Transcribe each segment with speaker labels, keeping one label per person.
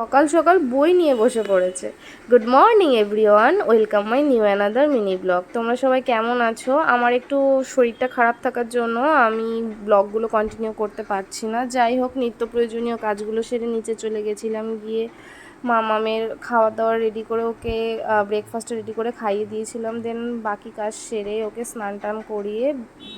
Speaker 1: সকাল সকাল বই নিয়ে বসে পড়েছে। Good morning everyone, welcome my new another mini blog. তোমরা সবাই কেমন আছো? আমার একটু শরীরটা খারাপ থাকার জন্য আমি ব্লগগুলো কন্টিনিউ করতে পারছি না। যাই হোক, নিত্য প্রয়োজনীয় কাজগুলো সেরে নিচে চলে গেছিলাম, গিয়ে মামামের খাওয়া দাওয়া রেডি করে ওকে ব্রেকফাস্টটা রেডি করে খাইয়ে দিয়েছিলাম। দেন বাকি কাজ সেরে ওকে স্নান টান করিয়ে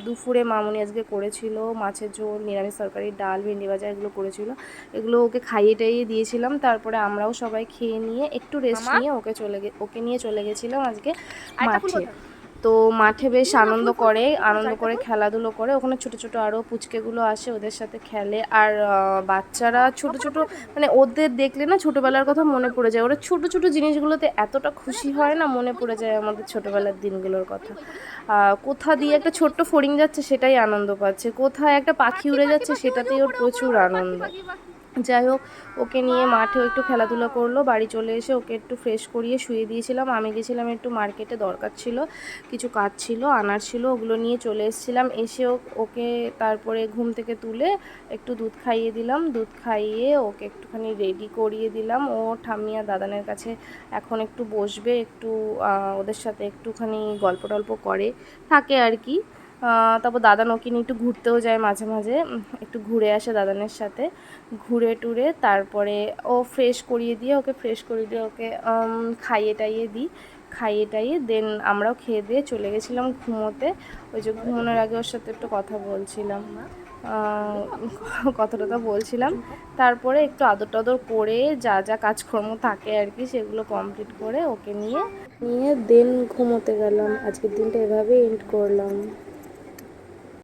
Speaker 1: দুপুরে মামুনি আজকে করেছিল মাছের ঝোল, নিরামিষ তরকারি, ডাল, ভেন্ডি ভাজা, এগুলো করেছিল। এগুলো ওকে খাইয়ে টাইয়ে দিয়েছিলাম। তারপরে আমরাও সবাই খেয়ে নিয়ে একটু রেস্ট নিয়ে ওকে নিয়ে চলে গেছিলাম আজকে মাঠে। তো মাঠে বেশ আনন্দ করে খেলাধুলো করে। ওখানে ছোট ছোট আরও পুচকেগুলো আসে, ওদের সাথে খেলে। আর বাচ্চারা ছোট ছোট, মানে ওদের দেখলে না ছোটোবেলার কথা মনে পড়ে যায়। ওরা ছোট ছোট জিনিসগুলোতে এতটা খুশি হয় না, মনে পড়ে যায় আমাদের ছোটোবেলার দিনগুলোর কথা। কোথা দিয়ে একটা ছোট্ট ফড়িং যাচ্ছে সেটাই আনন্দ পাচ্ছে, কোথায় একটা পাখি উড়ে যাচ্ছে সেটাতেই ওর প্রচুর আনন্দ। যাই হোক, ওকে নিয়ে মাঠেও একটু খেলাধুলা করলো। বাড়ি চলে এসে ওকে একটু ফ্রেশ করিয়ে শুয়ে দিয়েছিলাম। আমি গেছিলাম একটু মার্কেটে, দরকার ছিল, কিছু কাজ ছিল, আনার ছিল, ওগুলো নিয়ে চলে এসেছিলাম। এসে ওকে তারপরে ঘুম থেকে তুলে একটু দুধ খাইয়ে দিলাম। দুধ খাইয়ে ওকে একটুখানি রেডি করিয়ে দিলাম। ও ঠাম্মি আর দাদানের কাছে এখন একটু বসবে, একটু ওদের সাথে একটুখানি গল্প টল্প করে থাকে আর কি। তারপর দাদান ওকে নিয়ে একটু ঘুরতেও যায় মাঝে মাঝে, একটু ঘুরে আসে দাদানের সাথে। ঘুরে টুরে তারপরে ওকে ফ্রেশ করিয়ে দিয়ে ওকে খাইয়ে টাইয়ে দিই। খাইয়ে টাইয়ে দেন আমরাও খেয়ে দিয়ে চলে গেছিলাম ঘুমোতে। ওই যে ঘুমানোর আগে ওর সাথে একটু কথা বলছিলাম, কথা টথা বলছিলাম। তারপরে একটু আদর টাদর করে যা যা কাজকর্ম থাকে আর কি সেগুলো কমপ্লিট করে ওকে নিয়ে নিয়ে দেন ঘুমোতে গেলাম। আজকের দিনটা এভাবে এন্ড করলাম।